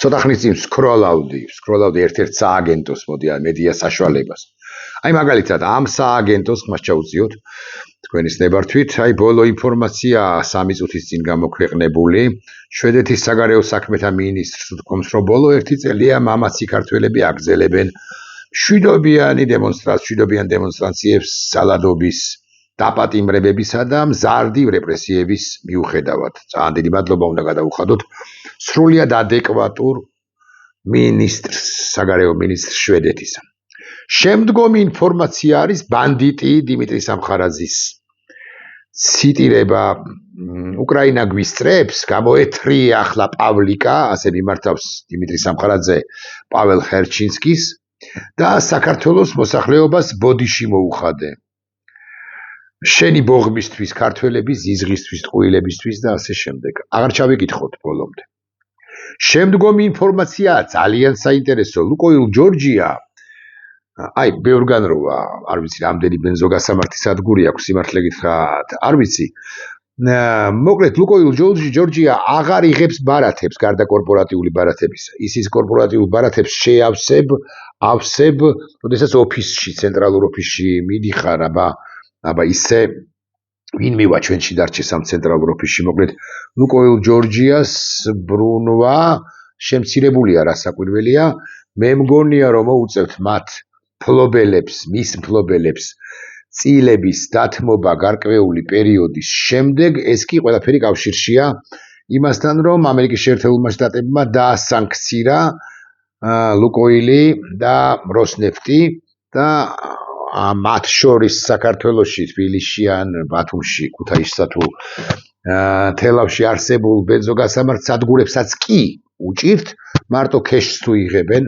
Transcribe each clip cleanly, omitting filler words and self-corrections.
ცოტა ხნის წინ ვსკროლავდი ერთ-ერთ სააგენტოს მედია საშუალებას. აი მაგალითად ამ სააგენტოს ხმას ჩაუწიოთ თქვენის ნებართვით, აი ბოლო ინფორმაცია 3 წუთის წინ გამოქვეყნებული შვედეთის საგარეო საქმეთა მინისტრს თქმობს, რომ ბოლო 1 წელია მამაცი ქართველები აგრძელებენ მშვიდობიან დემონსტრაციებს ძალადობის დაპატიმრებებისა და მზარდი რეპრესიების მიუხედავად. ძალიან დიდი მადლობა უნდა გადავუხადოთ სრულიად ადეკვატურ მინისტრს, საგარეო მინისტრს შვედეთის. შემდგომი ინფორმაცია არის ბანდიტი დიმიტრი სამხარაძის ციტირება უკრაინა გვისწრებს, გამოეთრია ახლა პავლიკა, ასე მიმართავს დიმიტრი სამხარაძე პაվել ხერჩინსკის და საქართველოს მოსახლეობას ბოდიში მოუხადე. შენი ბოღმისთვის, ქართველების ზიზღისთვის, ტყუილებისთვის და ასე შემდეგ. აღარ ჩავიკითხოთ ბოლომდე. შემდგომი ინფორმაცია ძალიან საინტერესო. ლუკოილ ჯორჯია აი ბევრგან როა, არ ვიცი რამდენი ბენზოგასამართი სადგური აქვს, სიმართლე გითხრათ, არ ვიცი. მოკლედ ლუკოილ ჯორჯია აღარ იღებს ბარათებს გარდა კორპორატიული ბარათებისა. ის კორპორატიულ ბარათებს ავსებ, როდესაც ოფისში, ცენტრალურ ოფისში მიდიხარ, აბა ისე ვინ მივა ჩვენში დარჩეს ამ ცენტრალურ ოფისში. მოკლედ ლუკოილ ჯორჯიას ბრუნვა შემცირებულია, რასაკვირველია. მე მგონია რომ მოუწევთ მის მფლობელებს წილების დათმობა გარკვეული პერიოდის შემდეგ. ეს კი ყველაფერი კავშირშია იმასთან, რომ ამერიკის შეერთებულმა შტატებმა დაასანქცირა ლუკოილი და როსნეფტი და მათ შორის საქართველოში, თბილისში ან ბათუმში, ქუთაისსა თუ თელავში არსებულ ბენზოგასამართ სადგურებსაც კი უჭირთ, მარტო ქეშს თუ იღებენ,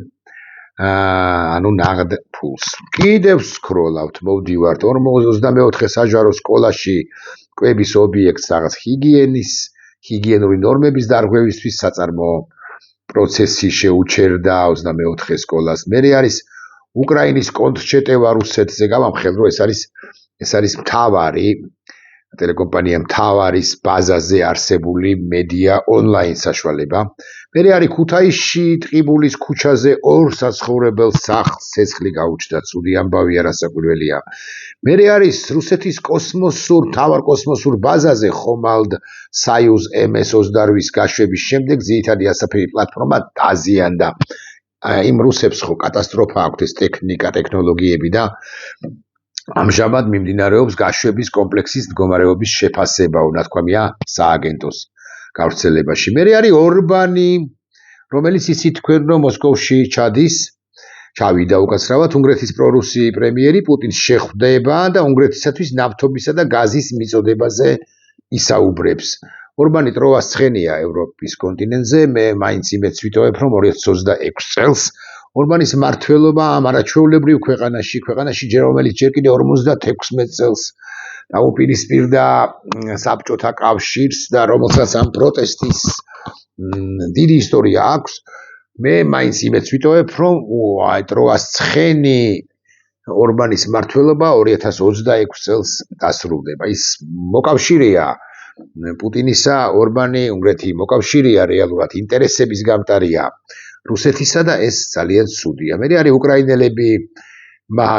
ანუ ნაღდ ფულს. კიდევ სკროლავთ, მოვდივართ 24 საჯარო სკოლაში კვების ობიექტს რაღაც ჰიგიენური ნორმების დარღვევისთვის საწარმოო პროცესი შეუჩერდა 24 სკოლას. მე არის უკრაინის კონტრჩეტევა რუსეთზე გავამხელო, ეს არის მთავარი ტელეკომპანია მთავარის ბაზაზე არსებული მედია ონლაინ საშუალება. მე არის ქუთაისში ტყიბულის ქუჩაზე 2 საცხოვრებელ სახლს ცეცხლი გაუჩნდა, ცუდი ამბავია, რასაკვირველია. მე არის რუსეთის მთავარ კოსმოსურ ბაზაზე ხომალდ საიუზ MS-28-ის გაშვების შემდეგ ძირითადი ასაფერი პლატფორმა დაზიანდა. იმ რუსებს ხო კატასტროფა აქვთ ეს ტექნოლოგიები და ამჟამად მიმდინარეობს გაშვების კომპლექსის მდგომარეობის შეფასება, ნათქვამია სააგენტოს გავრცელებაში. მე არის ორბანი, რომელიც ისიც თქვენ რომ მოსკოვში ჩავიდა უკაცრავად, უნგრეთის პრორუსი პრემიერი პუტინს შეხვდება და უნგრეთისათვის ნავთობისა და გაზის მიწოდებაზე ისაუბრებს. ორბანი ტროვას ცხენია ევროპის კონტინენტზე, მე მაინც იმედს ვიტოვებ, რომ 2026 წელს ორბანის მმართველობა ამ არაჩვეულებრივ ქვეყანაში ჯერ კიდე 56 წელს დაუპირისპირდა საბჭოთა კავშირს და რომელსაც ამ პროტესტის დიდი ისტორია აქვს. მე მაინც იმედს ვიტოვებ, რომ ტროვას ცხენი ორბანის მმართველობა 2026 წელს დასრულდება. ის მოკავშირეა პუტინისა, ორბანი, უნგრეთი მოკავშირეა რეალურად ინტერესების გამტარია რუსეთისა და ეს ძალიან ცუდია. მე არის უკრაინელები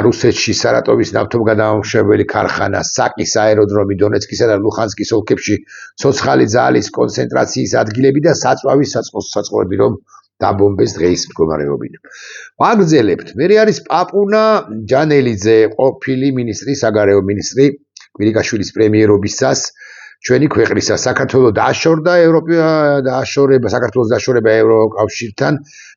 რუსეთში სარატოვის ნავთობგადამამუშავებელი ქარხანა, საკის აეროდრომი, დონეცკისა და ლუხანსკის ოლქებში ცოცხალი ძალის კონცენტრაციის ადგილები და საწვავის საწყობები რომ დაბომბეს დღეის მდგომარეობით. ვაგრძელებთ. მე არის პაპუნა ჯანელიძე, ყოფილი მინისტრი, საგარეო მინისტრი კვირიკაშვილის პრემიერობისას ჩვენი ქვეყნისა. საქართველოს დაშორება ევროკავშირთან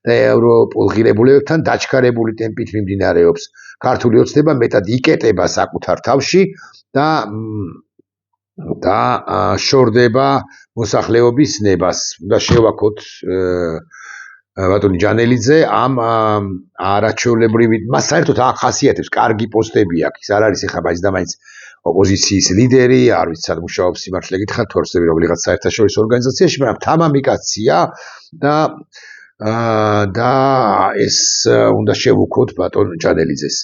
და ევროპულ ღირებულებებთან დაჩქარებული ტემპით მიმდინარეობს. ქართული ოცნება მეტად იკეტება საკუთარ თავში და შორდება მოსახლეობის ნებას. უნდა შევაქოთ ბატონი ჯანელიძე ამ არაჩვეულებრივი, მას საერთოდ ახასიათებს, კარგი პოსტები აქვს. ის არ არის ეხლა მაინც და მაინც ოპოზიციის ლიდერი, არ ვიცი სად მუშაობს, სიმართლე გითხრათ, თუ არსებობს რაღაც საერთაშორისო ორგანიზაციაში, მაგრამ თამამი კაცია და ეს უნდა შევუქოთ ბატონ ჯანელიძეს.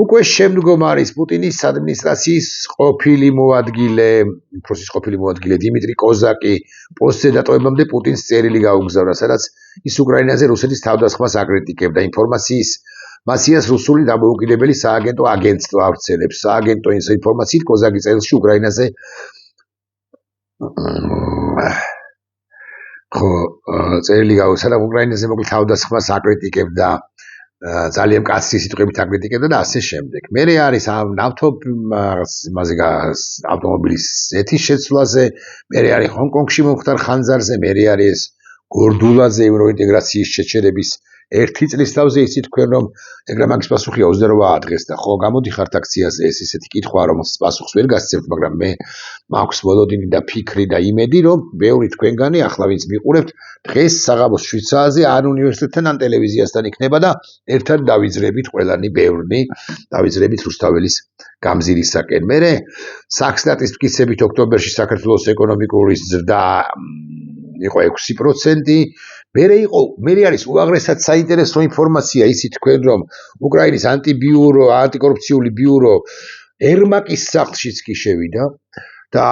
უკვე შემდგომ არის პუტინის ადმინისტრაციის ყოფილი მოადგილე დიმიტრი კოზაკი პოსტზე დატოვებამდე პუტინს წერილი გაუგზავნა, სადაც ის უკრაინაზე რუსეთის თავდასხმას აკრიტიკებდა. ინფორმაციის მასიას რუსული დამოუკიდებელი სააგენტო აგენტство ავრცელებს. სააგენტო ინფორმაციით კოზაკი წელში უკრაინაზე წერილი გავუსალა უკრაინაზე მოკლედ თავდასხმას აკრიტიკებდა. ძალიან კაცი სიტყვებით აკრიტიკებდა და ასე შემდეგ. მერე არის ნავთობმაზე ავტომობილის ზეთის შეცვლაზე, მერე არის ჰონკონგში მომხდარ ხანძარზე, მერე არის გორდულაძე ევროინტეგრაციის შეჩერების 1 წლის თავზე ისიც თქვენ რომ ეგრე მაგის პასუხია 28 დღეს და ხო გამოდიხართ აქციაზე ეს ისეთი კითხვა რომ პასუხს ვერ გასცემთ, მაგრამ მე მაქვს მოლოდინი და ფიქრი და იმედი რომ ბევრი თქვენგანი ახლა ვინც მიყურებთ დღეს საღამოს 7 საათზე ან უნივერსიტეტთან ან ტელევიზიასთან იქნება და ერთად დავიძრებით ყველანი ბევრნი დავიძრებით რუსთაველის გამზირისაკენ. მერე საქსტატისტიკისებით ოქტომბერში საქართველოს ეკონომიკური ზრდა იყო 6%. მერე არის უაღრესად საინტერესო ინფორმაცია ისიც თქვენ რომ უკრაინის ანტიკორუფციული ბიურო ერმაკის სახლშიც კი შევიდა და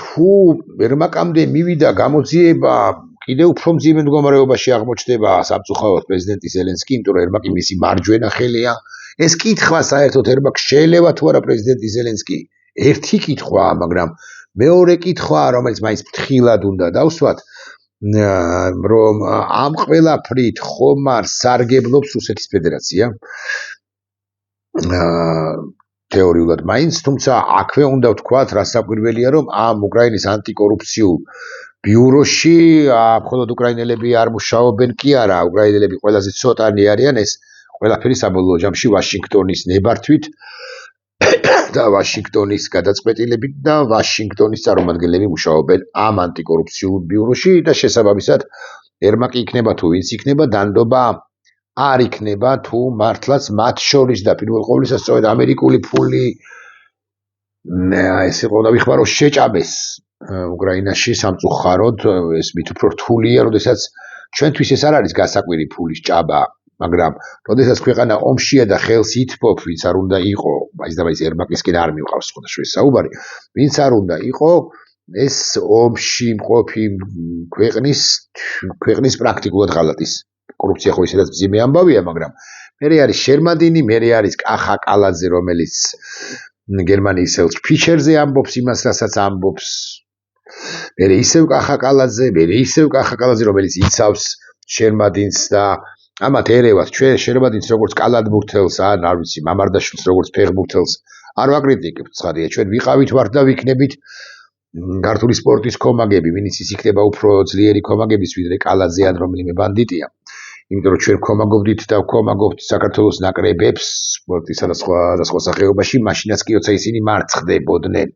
თუ ერმაკამდე მივიდა გამოძიება კიდევ უფრო მძიმე მდგომარეობაში აღმოჩნდება სამწუხაროდ პრეზიდენტი ზელენსკი, იმიტომ რომ ერმაკი მისი მარჯვენა ხელია. ეს კითხვა საერთოდ ერმაკს შეელევა თუ არა პრეზიდენტი ზელენსკი? ერთი კითხვაა, მაგრამ მეორე კითხვა, რომელიც მაინც ფრთხილად უნდა დავსვათ, რომ ამ ყველაფრით ხომარ სარგებლობს რუსეთის ფედერაცია თეორიულად მაინც, თუმცა აქვე უნდა ვთქვათ, რა საკვირველია, რომ ამ უკრაინის ანტიკორუფციულ ბიუროში მხოლოდ უკრაინელები არ მუშაობენ კი არა, უკრაინელები ყველაზე ცოტანი არიან, ეს ყველაფერი საბოლოო ჯამში ვაშინგტონის ნებართვით და ვაშინგტონის გადაწყვეტილებით და ვაშინგტონის წარმომადგენლები მუშაობენ ამ ანტიკორუფციულ ბიუროში და შესაბამისად ერმაკი იქნება თუ ვინც იქნება დანდობა არ იქნება თუ მართლაც მათ შორის და პირველ ყოვლისა სწორედ ამერიკული ფული ეს იყო და ვიხმარო შეჭაბეს უკრაინაში სამწუხაროდ ეს მით უფრო რთულია, როდესაც ჩვენთვის ეს არ არის გასაკვირი ფულის ჭაბა, მაგრამ როდესაც ქვეყანა ომშია და ხელს ითბობ, ვინც არ უნდა იყო, მაინც და მაინც ერმაკისკენ არ მივყავს სხვადასხვა საუბარი, ვინც არ უნდა იყო, ეს ომში მყოფი ქვეყნის პრაქტიკულად ღალატის კორუფცია ხო ისედაც მძიმე ამბავია, მაგრამ მერე არის შერმადინი, მერე არის კახა კალაძე, რომელიც გერმანიის ელჩ ფიჩერზე ამბობს იმას, რასაც ამბობს. მერე ისევ კახა კალაძე, რომელიც იცავს შერმადინს და ამათ ერევათ ჩვენ შერმადინს როგორც კალადბურთელს, არ ვიცი, მამარდაშვილს როგორც ფეხბურთელს არ ვაკრიტიკებთ, ცხადია, ჩვენ ვიყავით ვართ და ვიქნებით ქართული სპორტის კომაგები, ვინც ის იქნება უფრო ძლიერი კომაგების ვიდრე კალაძე ან რომელიმე ბანდიტია. იმიტომ რომ ჩვენ ვქომაგობდით და ვქომაგობთ საქართველოს ნაკრებებს სპორტისა და სხვა სახეობაში, მაშინაც კი როცა ისინი მარცხდებოდნენ.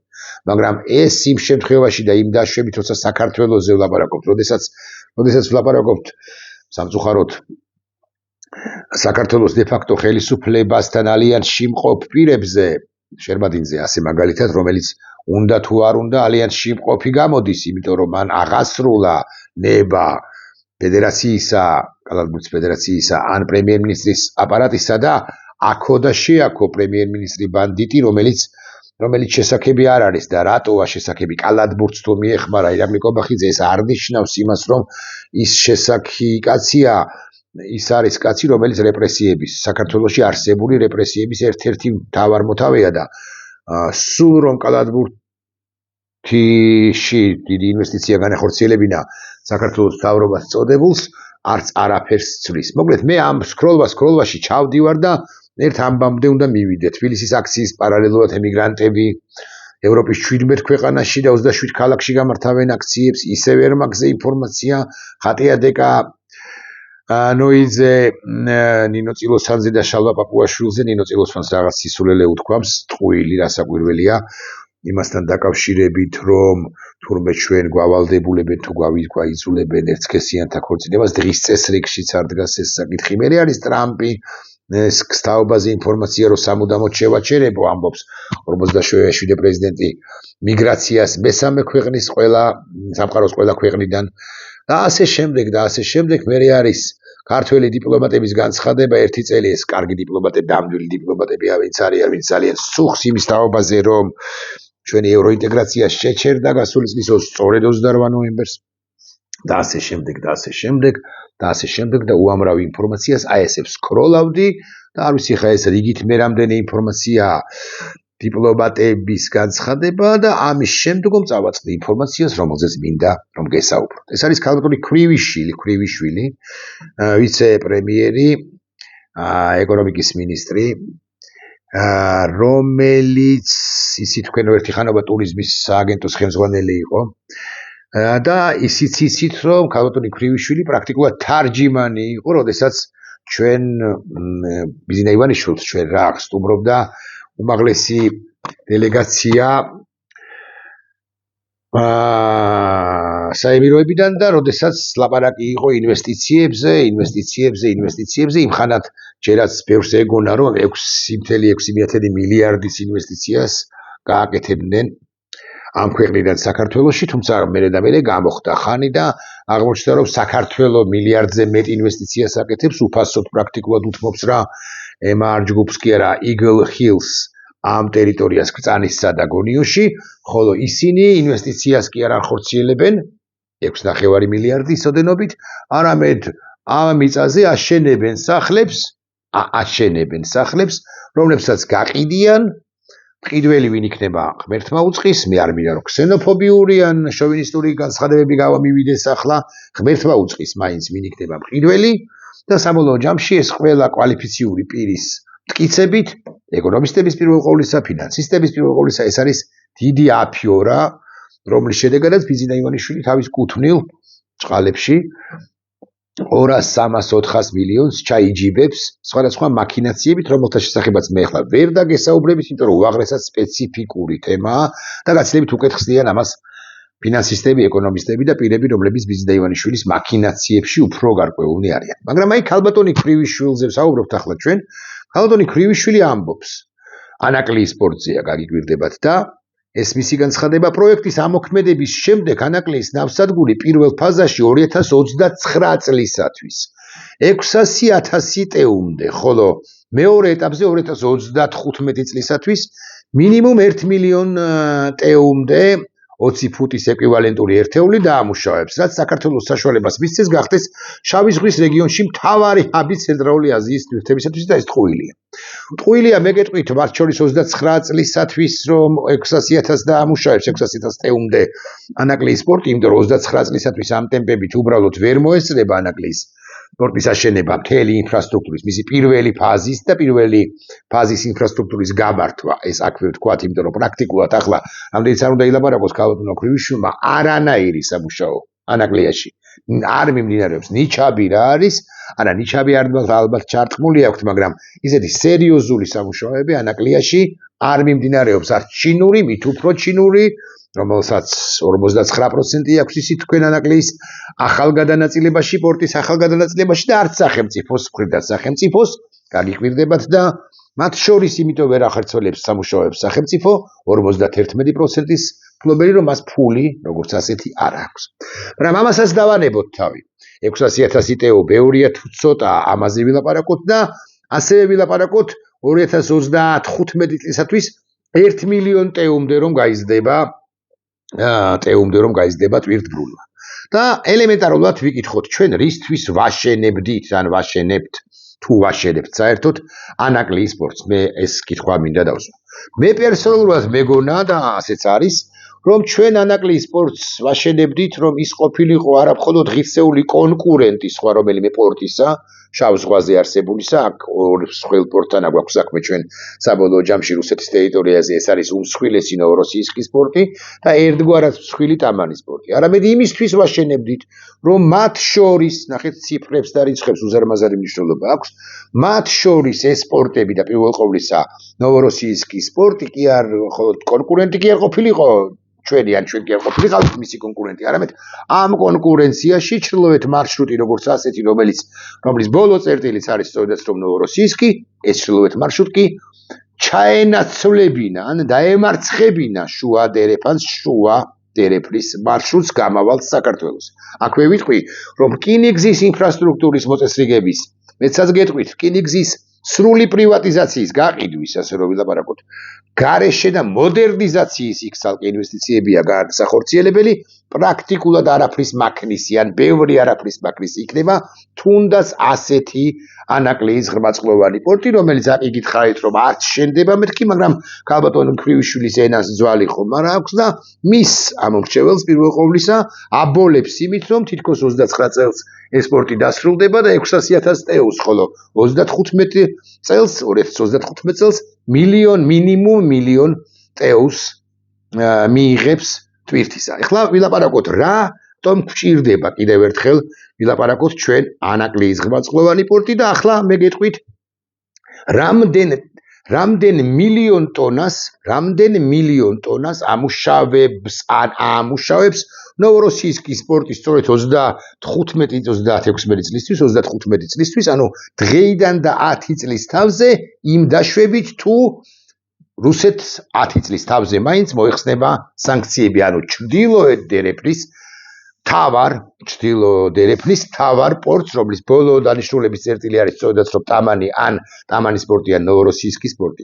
მაგრამ ეს იმ შემთხვევაში და იმ დაშვებით, როცა საქართველოზე ვლაპარაკობთ, როდესაც ვლაპარაკობთ სამწუხაროდ საქართველოს დე-ფაქტო ხელისუფლებასთან ალიანსში მყოფ პირებზე, შერმადინზე ასე მაგალითად, რომელიც უნდა თუ არ უნდა ალიანსში მყოფი გამოდის, იმიტომ რომ მან აღასრულა ნება ფედერაციისა, კალათბურთის ფედერაციისა ან პრემიერ-მინისტრის აპარატისა და აქო და შეაქო პრემიერ-მინისტრი ბანდიტი, რომელიც შესაქმები არ არის და რატოა შესაქმები კალათბურთს თუ მიეხმარა ირაკლი კობახიძე, ეს არ ნიშნავს იმას, რომ ის შესაքի კაცია, ის არის კაცი, რომელიც რეპრესიების, საქართველოში არსებული რეპრესიების ერთ-ერთი მთავარმოთავეა და სულ რომ კალათბურთში დიდი ინვესტიცია განახორციელებინა საქართველოს მთავრობას წოდებულს, არც არაფერს ცვლის. მოკლედ მე ამ სკროლვაში ჩავდივარ და ერთ ამბამდე უნდა მივიდე. თბილისის აქციის პარალელურად ემიგრანტები ევროპის 17 ქვეყანაში და 27 ქალაქში გამართავენ აქციებს, ისევ ერმაკზე ინფორმაცია, ხატია დეკა ნოიძე, ნინო წილოსანზე და შალვა პაპუაშვილზე, ნინო წილოსანს რაღაც სისულელე უთქვამს, ტყუილი რასაკვირველია, იმასთან დაკავშირებით, რომ თურმე ჩვენ გვავალდებულებენ თუ გვაიძულებენ ერთსქესიანთა ქორწინებას, დღის წესრიგშიც არ დგას ეს საკითხი. მერე არის ტრამპი, ეს გსთაობაზე ინფორმაცია, რომ სამუდამოდ შევაჩერებო, ამბობს 47 პრეზიდენტი მიგრაციას მესამე ქვეყნის სამყაროს ყველა ქვეყნიდან და ასე შემდეგ, მერე არის ქართველი დიპლომატების განცხადება, ერთი წელი ეს კარგი დიპლომატები, დამდვილი დიპლომატებია, ვინც ძალიან სუხს იმის თაობაზე, რომ ჩვენი ევროინტეგრაცია შეჩერდა გასული წლის სწორედ 28 ნოემბერს და ასე შემდეგ და უამრავი ინფორმაციას აი ესე ვსკროლავდი და არ ვიცი ხა ეს რიგით მე რამდენი ინფორმაცია დიპლომატების განცხადება და ამის შემდგომ წავაწყდი ინფორმაციას, რომელზეც მინდა რომ გესაუბროთ. ეს არის ქალბატონი ქვრივიშვილი, ვიცე-პრემიერი, ეკონომიკის მინისტრი, რომელიც ისი თქვენ ერთი ხანობა ტურიზმის სააგენტოს ხელმძღვანელი იყო. და ისიც იცით რომ ქალბატონი ქვრივიშვილი პრაქტიკულად თარჯიმანი იყო, როდესაც ჩვენ ბიზნა ივანიშვილს ჩვენ რა სტუმრობდა უმაღლესი დელეგაცია საემიროებიდან და როდესაც ლაპარაკი იყო ინვესტიციებზე, იმხანად ჯერაც ბევრს ეგონა რომ 6.6 მილიარდის ინვესტიციას გააკეთებდნენ ამ ქვეყნიდან საქართველოში, თუმცა მერე გამოხდა ხანი და აღმოჩნდა რომ საქართველოს მილიარდზე მეტ ინვესტიციას აკეთებს, უფასოდ პრაქტიკულად უთმობს რა MR ჯგუფს კი არა Eagle Hills ამ ტერიტორიას კრწანისსა და გონიოში, ხოლო ისინი ინვესტიციას კი არ ახორციელებენ 6.5 მილიარდის ოდენობით, არამედ ამ მიწაზე აშენებენ სახლებს, რომლებსაც გაყიდიან. მყიდველი ვინ იქნება ღმერთმა უწყის, მე არ მინდა რომ ქსენოფობიური ან შოვინისტური განცხადებები გავამივიდეს ახლა, ღმერთმა უწყის მაინც ვინ იქნება მყიდველი და საბოლოო ჯამში ეს ყველა კვალიფიციური პირის მტკიცებით, ეკონომისტების პირველ ყოვლისა, ფინანსისტების პირველ ყოვლისა ეს არის დიდი აფიორა, რომლის შედეგადაც ბიზნა ივანიშვილი თავის კუთვნილ წყალებში 200-300-400 მილიონს ჩაიჯიბებს სხვადასხვა მაქინაციებით, რომელთა შესახებაც მე ახლა ვერ დაგესაუბრებით, იმიტომ რომ უაღრესად სპეციფიკური თემაა და გაცილებით უკეთ ხსნიან ამას ფინანსისტები, ეკონომისტები და პირები, რომლებიც ბიზნა ივანიშვილის მაქინაციებში უფრო გარკვეულნი არიან. მაგრამ აი ქალბატონი ქვრივიშვილზე ვსაუბრობთ ახლა ჩვენ. ქალბატონი ქვრივიშვილი ამბობს, ანაკლიის პორტზეა გაგიგვირდებათ და ეს მისი განცხადება პროექტის ამოქმედების შემდეგ ანაკლიის ნავსადგური პირველ ფაზაში 2029 წლისათვის 600,000 ტეუმდე, ხოლო მეორე ეტაპზე 2035 წლისათვის მინიმუმ 1 მილიონ ტეუმდე 20 ფუტის ეკვივალენტური ერთეული დაამუშავებს, რაც საქართველოს საშუალებას მისცეს გახდეს შავი ზღვის რეგიონში მთავარი ჰაბი ცენტრალური აზიის ტვირთებისათვის და ეს ტყუილია. ტყუილია მე გეტყვით მათ შორის 29 წლისათვის რომ 600,000 დაამუშავებს 600,000 ტეუმდე ანაკლიის პორტი, იმიტომ რომ 29 წლისათვის ამ ტემპებით უბრალოდ ვერ მოესწრება ანაკლიის პორტის აშენება მთელი ინფრასტრუქტურის, მისი პირველი ფაზის და პირველი ფაზის ინფრასტრუქტურის გამართვა, ეს აქვე ვთქვათ, იმიტომ რომ პრაქტიკულად ახლა ამდენიც არ უნდა ილაპარაკოს ქალბატონ ქვრივიშვილმა არანაირი სამუშაო ანაკლიაში არ მიმდინარეობს. ნიჩაბი რა არის? არა, ნიჩაბი ალბათ ჩარტყმული აქვს, მაგრამ ისეთი სერიოზული სამუშაოები ანაკლიაში არ მიმდინარეობს. არც ჩინური, მით უფრო ჩინური, რომელსაც 59% აქვს ისი თქვენ ანაკლიის ახალგადანაწილებაში, პორტის ახალგადანაწილებაში და არც სახელმწიფოს მხრიდან სახელმწიფოს გაგიკვირდებათ და მათ შორის იმიტომ ვერ ახერცოლებს სამუშაოებს სახელმწიფო 51%-ის მფლობელი, რომ მას ფული როგორც ასეთი არ აქვს. მაგრამ ამასაც დავანებოთ თავი. 600,000 ტეო ბევრია თუ ცოტა, ამაზე ვილაპარაკოთ და ასევე ვილაპარაკოთ 2035 წლისათვის 1 მილიონ ტეუმდე რომ გაიზრდება ტვირთბრუნვა. და ელემენტარულად ვიკითხოთ ჩვენ რისთვის ვაშენებდით ან ვაშენებთ თუ ვაშენებთ საერთოდ ანაკლიის პორტს. მე ეს კითხვა მინდა დავსვა. მე პერსონალურად მეგონა და ასეც არის, რომ ჩვენ ანაკლიის პორტს ვაშენებდით, რომ ის ყოფილიყო არა მხოლოდ ღირსეული კონკურენტი სხვა რომელიმე პორტისა, შავ ზღვაზე არსებულისა, აქ მსხვილ პორტთან აქვს საქმე ჩვენ საბოლოო ჯამში რუსეთის ტერიტორიაზე, ეს არის უმსხვილესი ნოვოროსიისკის პორტი და ერთგვარად მსხვილი ტამანის პორტი. არამედ იმისთვის ვაშენებდით, რომ მათ შორის, ნახეთ ციფრებს და რიცხვებს უზარმაზარი მნიშვნელობა აქვს, მათ შორის ეს პორტები და პირველ ყოვლისა ნოვოროსიისკის პორტი კი არ მხოლოდ კონკურენტი კი არ ყოფილიყო ჩვენი ან ჩვენ კი არ ყოფილიყავთ მისი კონკურენტი, არამედ ამ კონკურენციაში ჩრდილოეთ მარშრუტი როგორც ასეთი, რომლის ბოლო წერტილიც არის სწორედაც რომ ნოვოროსიისკი, ეს ჩრდილოეთ მარშრუტი ჩაენაცვლებინა ან დაემარცხებინა შუა დერეფნის მარშრუტს გამავალ საქართველოს. აქვე ვიტყვი, რომ რკინიგზის ინფრასტრუქტურის მოწესრიგების, მეცაც გეტყვით, რკინიგზის სრული პრივატიზაციის გაყიდვის, ასე რომ ვილაპარაკოთ, გარეშე და მოდერნიზაციის იქ ცალკე ინვესტიციებია განსახორციელებელი პრაქტიკულად არაფრის მაქნისი ან ბევრი არაფრის მაქნისი იქნება თუნდაც ასეთი ანაკლიის ღრმაწყლოვანი პორტი, რომელიც აკითხავთ რომ არც შენდება მეთქი, მაგრამ ქალბატონ ქვრივიშვილის ენას ძვალი ხომ არ აქვს და მის ამორჩეველს პირველ ყოვლისა აბოლებს იმით რომ თითქოს 29 წელს ეს სპორტი დასრულდება და 600,000 ტეუს, ხოლო 35 წელს 2035 წელს მინიმუმ მილიონ ტეუს მიიღებს ტვირთისა. ეხლა ვილაპარაკოთ რა თომ გვჭირდება კიდევ ერთხელ ვილაპარაკოთ ჩვენ ანაკლიის ღრმაწყლოვანი პორტი და ახლა მე გეტყვით რამდენ მილიონ ტონას ამუშავებს ნოვოროსიისკის პორტი სწორედ 35 წლისთვის, ანუ დღეიდან და 10 წლის თავზე იმ დაშვებით თუ რუსეთს 10 წლის თავზე მაინც მოიხსნება სანქციები, ანუ ჩრდილოეთ დერეფნის თავარ პორტს, რომლის ბოლო დანიშნულების წერტილი არის სწორედაც რომ ტამანის პორტი ან ნოვოროსიისკის პორტი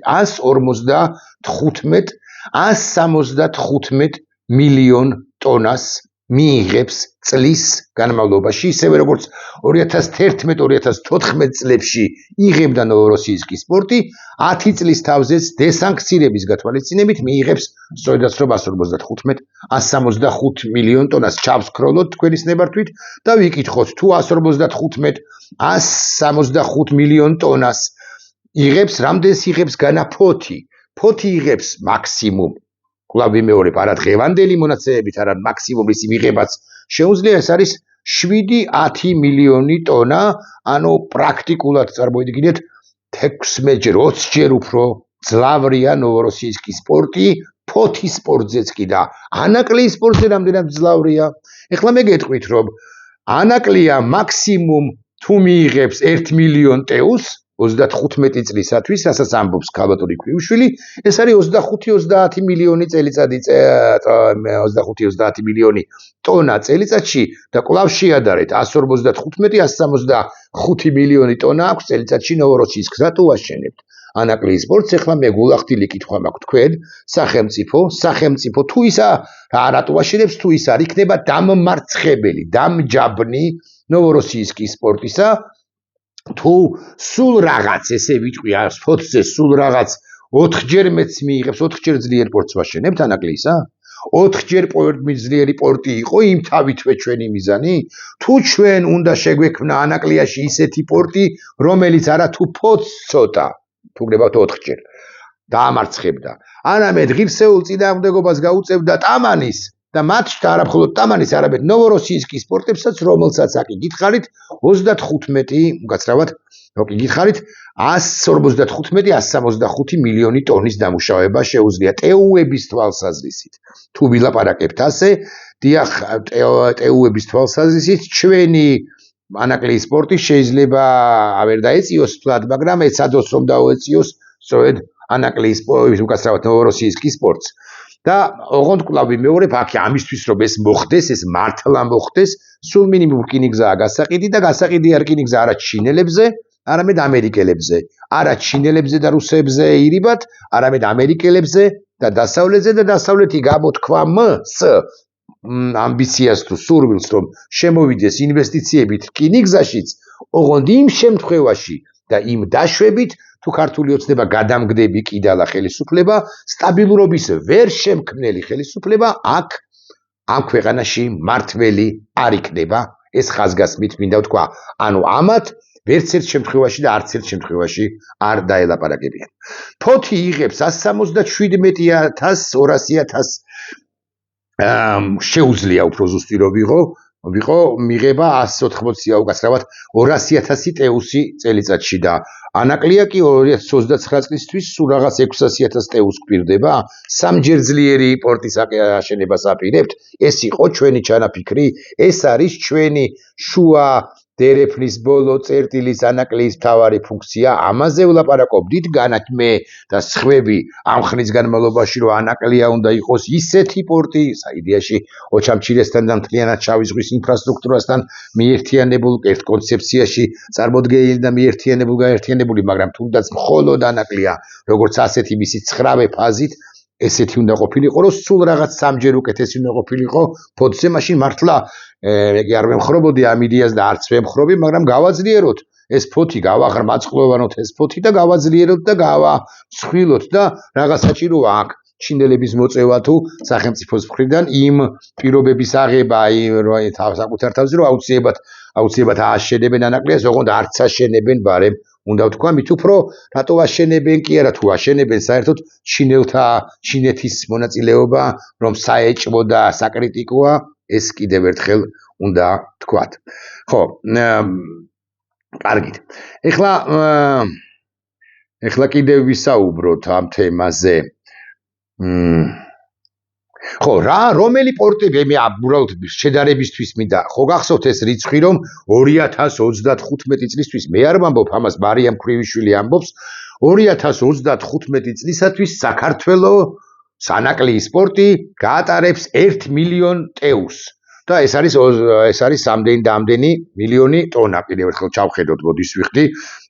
175 მილიონ ტონას მიიღებს წლის განმავლობაში, ისევე როგორც 2011-2014 წლებში იღებდა ნოვოროსიისკის პორტი, 10 წლის თავზეც დესანქცირების გათვალისწინებით მიიღებს სწორედაც რომ 175 მილიონ ტონას. ჩავსკროლოთ თქვენის ნებართვით და ვიკითხოთ თუ 175 მილიონ ტონას იღებს, რამდენს იღებს განა ფოთი იღებს მაქსიმუმ კვლავ ვიმეორებ, არა დღევანდელი მონაცემებით, არა მაქსიმუმ ისი მიღებაც შეუძლია, ეს არის 7-10 მილიონი ტონა, ანუ პრაქტიკულად წარმოიდგინეთ 16-20 ჯერ უფრო ძლავრია ნოვოროსიისკის პორტი, ფოთის პორტზეც კი და ანაკლიის პორტზე რამდენად ძლავრია. ეხლა მე გეტყვით რომ ანაკლია მაქსიმუმ თუ მიიღებს 1 მილიონ ტეუს 35 წლისათვის, რასაც ამბობს ქალბატონი ქვრივიშვილი, ეს არის 25-30 მილიონი წელიწადი 25-30 მილიონი ტონა წელიწადში და კვლავ შეადარეთ 155-165 მილიონი ტონა აქვს წელიწადში ნოვოროსიისკს. რატო ვაშენებთ ანაკლიის პორტს? ეხლა მე გულახდილი კითხვა მაქვს თქვენ, სახელმწიფო თუ ისა რატო ვაშენებს, თუ ის არ იქნება დამმარცხებელი, დამჯაბნი ნოვოროსიისკის პორტისა, თუ სულ რაღაც ესე ვიტყვი ფოთზე სულ რაღაც 4-ჯერ მეც მიიღებს, 4-ჯერ ძლიერ პორტს ვაშენებთ ანაკლისა? 4-ჯერ ძლიერი პორტი იყო იმ თავითვე ჩვენი მიზანი? თუ ჩვენ უნდა შეგვექმნა ანაკლიაში ისეთი პორტი, რომელიც არა თუ ფოთს ცოტა, თუ გნებავთ 4-ჯერ დაამარცხებდა, არამედ ღირსეულ წინააღმდეგობას გაუწევდა ტამანის და მათ არა მხოლოდ ტამანის, არამედ ნოვოროსიისკის პორტებსაც, რომელსაც აკითხარით 155 მილიონი ტონის დამუშავება შეუძლია ტეუების თვალსაზრისით. თუ ვილაპარაკებთ ასე, დიახ, ტეუების თვალსაზრისით ჩვენი ანაკლიის პორტი შეიძლება ვერ დაეწიოს თვლად, მაგრამ ეცადოს რომ დაუეწიოს სწორედ ანაკლიის ნოვოროსიისკის პორტს. და ოღონდ კვლავ ვიმეორებ, აქ ამისთვის რომ ეს მოხდეს, ეს მართლა მოხდეს, სულ მინიმუმ რკინიგზაა გასაყიდი და გასაყიდი არ რკინიგზა არა ჩინელებზე, არამედ ამერიკელებზე, არა ჩინელებზე და რუსებზე ირიბად, არამედ ამერიკელებზე და დასავლეთზე და დასავლეთი გამოთქვამს ამბიციას თუ სურვილს რომ შემოვიდეს ინვესტიციებით რკინიგზაშიც, ოღონდ იმ შემთხვევაში და იმ დაშვებით თუ ქართული ოცნება გადამგდები კიდალა ხელისუფლება, სტაბილურობის ვერ შემქმნელი ხელისუფლება აქ ამ ქვეყანაში მართველი არ იქნება, ეს ხაზგასმით მინდა ვთქვა. ანუ ამათ ვერც ერთ შემთხვევაში და არც ერთ შემთხვევაში არ დაელაპარაკებიან. ფოთი იღებს 177,200 შეუძლია უფრო ზუსტი რომ ვიყო მიღება 180 უკაცრავად 200,000 ტეუსი წელიწადში და ანაკლია კი 2029 წლისთვის სულ რაღაც 600,000 ტეუს გვპირდება. სამჯერ ძლიერი პორტის აშენებას აპირებთ. ეს იყო ჩვენი ჩანაფიქრი, ეს არის ჩვენი შუა დერეფნის ბოლო წერტილის ანაკლიის მთავარი ფუნქცია. ამაზე ვლაპარაკობდით განათმე და სხვები ამ ხნის განმავლობაში რომ ანაკლია უნდა იყოს ისეთი პორტი, საიდეაში ოჩამჩირესთან და მთლიანად შავი ზღვის ინფრასტრუქტურასთან მიერთიანებულ ერთ კონცეფციაში წარმოდგენილი და გაერთიანებული, მაგრამ თუნდაც მხოლოდ ანაკლია, როგორც ასეთი მისი 9 ფაზით ესეთი უნდა ყოფილიყო, რომ სულ რაღაც სამჯერ უკეთესი უნდა ყოფილიყო ფოთზე, მაშინ მართლა კი არ ვემხრობოდი ამ იდეას და არც ვემხრობი, მაგრამ გავაძლიეროთ ეს ფოთი, გავაღრმაწყლოვანოთ ეს ფოთი და გავაძლიეროთ და გავასხვილოთ და რაღაც საჭიროა აქ ჩინელების მოწევა თუ სახელმწიფოს მხრიდან იმ პირობების აღება, საკუთარ თავზე, რომ აუცილებლად ააშენებენ ანაკლიას, ოღონდ არც აშენებენ, ბარემ უნდა ვთქვა, მით უფრო რატო აშენებენ კი არა, თუ აშენებენ, საერთოდ ჩინეთის მონაწილეობა, რომ საეჭვო და საკრიტიკოა, ეს კიდევ ერთხელ უნდა ვთქვათ. ხო, კარგით. ეხლა კიდევ ვისაუბროთ ამ თემაზე. ხო, რომელი პორტები მე უბრალოდ შედარებისთვის მინდა. ხო გახსოვთ ეს რიცხვი, რომ 2035 წლისთვის მე არ ვამბობ ამას, მარიამ ქრივიშვილი ამბობს, 2035 წლისათვის საქართველოს სანაკლიის სპორტი გაატარებს 1 მილიონ ტეუს. და ეს არის ამდენი და ამდენი მილიონი ტონა. კიდევ ერთხელ ჩავხედოთ, მოდის ვიხდი,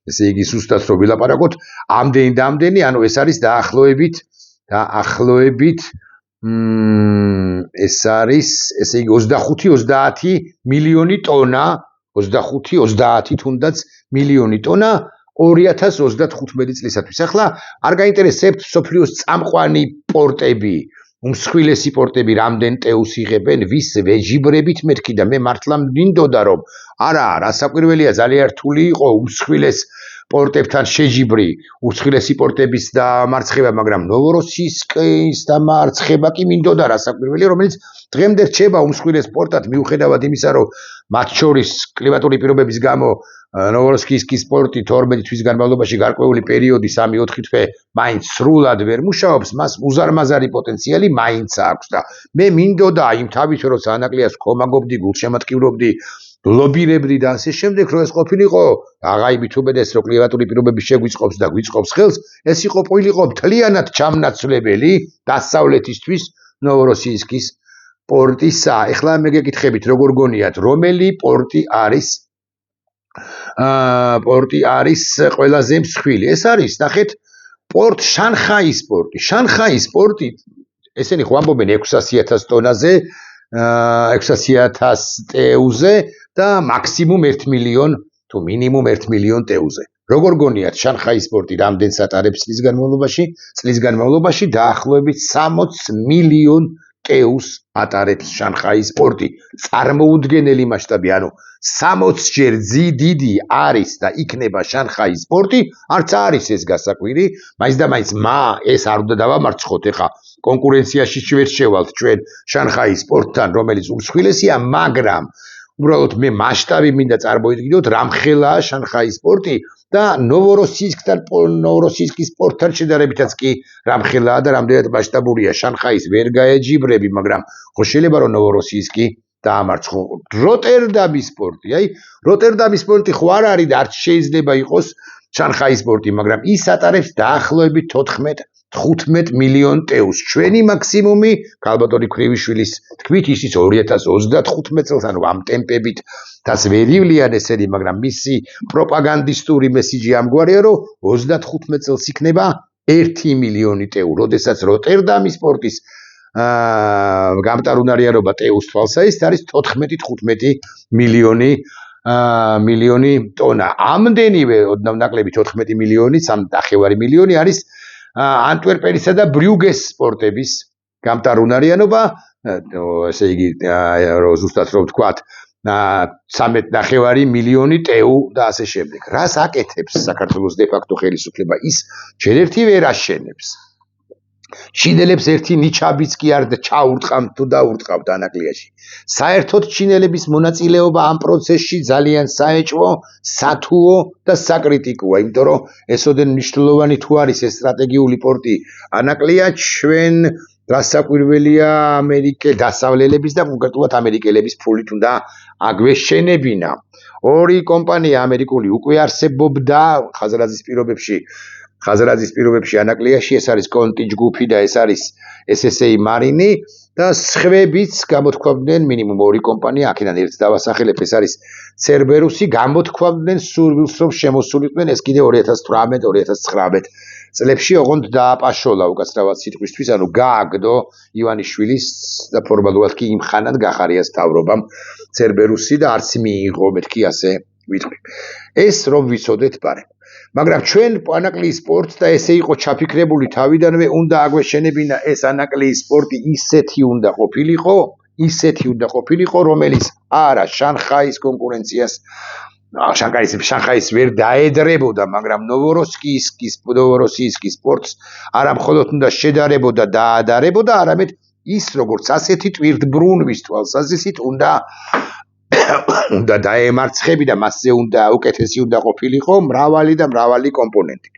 ესე იგი სუსტად რო ვილაპარაკოთ, ამდენი და ამდენი, ანუ ეს არის დაახლოებით ეს არის, ესე იგი 25-30 მილიონი ტონა, 25-30 თუნდაც მილიონი ტონა 2035 წლისათვის. ახლა არ გაინტერესებთ სოფლიოს წამყვანი პორტები, უმსხვილესი პორტები რამდენ ტეუს იღებენ, ვის ვეჯიბრებით მეთქი და მე მართლა მინდოდა რომ არა, რასაკვირველია, ძალიან რთული იყო უმსხვილეს პორტებთან შეჯიბრი, უმსხვილესი პორტების დამარცხება, მაგრამ ნოვოროსიისკის დამარცხება კი მინდოდა რასაკვირველია, რომელიც დღემდე რჩება უმსხვილეს პორტად, მიუხედავად იმისა, რომ მათ შორის კლიმატური პირობების გამო ნოვოროსიისკის პორტი 12 თვის განმავლობაში გარკვეული პერიოდი 3-4 თვე მაინც სრულად ვერ მუშაობს, მას უზარმაზარი პოტენციალი მაინც აქვს და მე მინდოდა იმ თავით რომ სანაკლიას ხომაგობდი, გულშემატკივრობდი, ლობირებდი და ასე შემდეგ, რომ ეს ყოფილიყო აღაიბით უბედეს, რომ კლიმატური პირობები შეგვიწყობს და გვიწყობს ხელს, ეს ყოფილიყო მთლიანად ჩამნაცვლებელი დასავლეთისთვის ნოვოროსიისკის პორტისა. ეხლა მე გეკითხებით, როგორ გონიათ, რომელი პორტი არის ყველაზე მსხვილი? ეს არის, ნახეთ, პორტ შანხაის პორტი. შანხაის პორტი, ესენი ხო ამბობენ 600,000 ტონაზე, 600,000 ტეუზე და მაქსიმუმ 1 მილიონ თუ მინიმუმ 1 მილიონ ტეუზე. როგორ გონიათ, შანხაის პორტი რამდენს ატარებს წლის განმავლობაში? დაახლოებით 60 მილიონ ტეუს ატარებს შანხაის პორტი. წარმოუდგენელი მასშტაბი, ანუ 60 ჯერ დიდი არის და იქნება შანხაის პორტი, არც არის ეს გასაკვირი, მაინც და მაინც ეს არ უნდა დავამარცხოთ, ეხა კონკურენციაში ვერ შევალთ ჩვენ შანხაის პორტთან, რომელიც უმსხვილესია, მაგრამ უბრალოდ მე მასშტაბი მინდა წარმოიდგინოთ, რამხელაა შანხაის პორტი და ნოვოროსიისკის პორტთან შედარებითაც კი რამხელაა და რამდენად მასშტაბურია. შანხაის ვერ გაეჯიბრები, მაგრამ ხო შეიძლება რომ ნოვოროსიისკი დაამარცხო. როტერდამის პორტი ხო არ არის და არც შეიძლება იყოს შანხაის პორტი, მაგრამ ის ატარებს დაახლოებით 14-15 მილიონ ტეუს. ჩვენი მაქსიმუმი ქალბატონი ქრივიშვილის თქმით ისიც 2035 წელს, ანუ ამ ტემპებით დას ვერ ივლიან ესენი, მაგრამ მისი პროპაგანდისტური მესიჯი ამგვარია, რომ 35 წელს იქნება 1 მილიონი ტეუ, როდესაც როტერდამის პორტის გამტარუნარიანობა ტეუს თვალსაჩინო არის 14-15 მილიონი ტონა. ამდენივე ოდნავ ნაკლები 14 მილიონი, 3.5 მილიონი არის ანტვერპენისა და ბრიუგეს პორტების გამტარუნარიანობა, ესე იგი, ზუსტად რომ ვთქვათ, 13.5 მილიონი ტეუ და ასე შემდეგ. რას აკეთებს საქართველოს დე-ფაქტო ხელისუფლება? ის ჯერ ერთი ვერ აშენებს. ჩინელებს ერთი ნიჩაბიც კი არ ჩაურტყამთ თუ დაურტყავთ ანაკლიაში. საერთოდ ჩინელების მონაწილეობა ამ პროცესში ძალიან საეჭვო, სათუო და საკრიტიკოა, იმიტომ რომ ესოდენ მნიშვნელოვანი თუ არის ეს სტრატეგიული პორტი ანაკლია, ჩვენ გასაკვირველია დასავლელების და კონკრეტულად ამერიკელების ფულით უნდა აგვეშენებინა. ორი კომპანია ამერიკული უკვე არსებობდა ხაზარაძის პირობებში ანაკლიაში, ეს არის კონტი ჯგუფი და ეს არის SSA მარინი და სხვებიც გამოთქვამდნენ მინიმუმ 2 კომპანია, აქედან ერთს დავასახელებ, ეს არის Cerberus-ი, გამოთქვამდნენ სურვილს, რომ შემოსულიყვნენ ეს კიდე 2018-2019 წლებში, ოღონდ დააპაშოლა უკაცრავად სიტყვისთვის, ანუ გააგდო ივანიშვილის და ფორმალურად კი იმ ხანად გახარიას თავრობამ Cerberus-ი და არც მიიღო, მეთქი ასე ვიტყვი. ეს რომ ვიცოდეთ პარე. მაგრამ ჩვენ ანაკლიის სპორტს და ესე იყო ჩაფიქრებული თავიდანვე უნდა აგვეშენებინა ეს ანაკლიის სპორტი ისეთი უნდა ყოფილიყო, რომელიც არა შანხაის კონკურენციას შანხაის ვერ დაედრებოდა, მაგრამ ნოვოროსიისკის სპორტს არა მხოლოდ უნდა შედარებოდა და დაადარებოდა, არამედ ის როგორც ასეთი ტვირთბრუნვის თვალსაზრისით უნდა დაემარცხები და მასზე უნდა უკეთესი უნდა ყოფილიყო მრავალი კომპონენტი.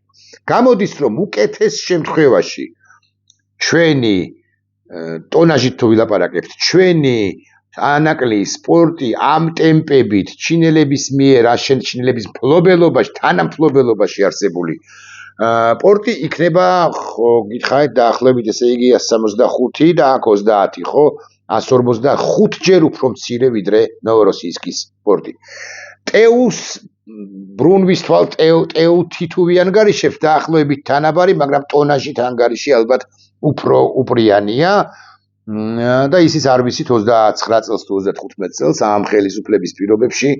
გამოდის რომ უკეთეს შემთხვევაში ჩვენი ტონაჟით თუ ვილაპარაკებთ, ჩვენი ანაკლიის სპორტი ამ ტემპებით ჩინელების მიერ ჩინელების მფლობელობაში, თანამფლობელობაში არსებული სპორტი იქნება, ხო, გითხარით დაახლოებით ესე იგი 165 და აქ 30, ხო? 145 ჯერ უფრო მცირე ვიდრე ნოვოროსიისკის სპორტი. ტეუს ბრუნვის ტეუ თითუვი ანგარიშებს დაახლოებით თანაბარი, მაგრამ ტონაჟით ანგარიში ალბათ უფრო უპრიანია და ისიც არ ვიცით 29 წელს თუ 35 წელს ამ ხელისუფლების პირობებში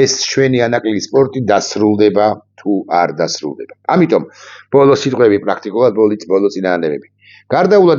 ეს ჩვენი ანაკლიის სპორტი დასრულდება თუ არ დასრულდება. ამიტომ ბოლო სიტყვები პრაქტიკულად ბოლო წინააღმდეგები. გარდაულა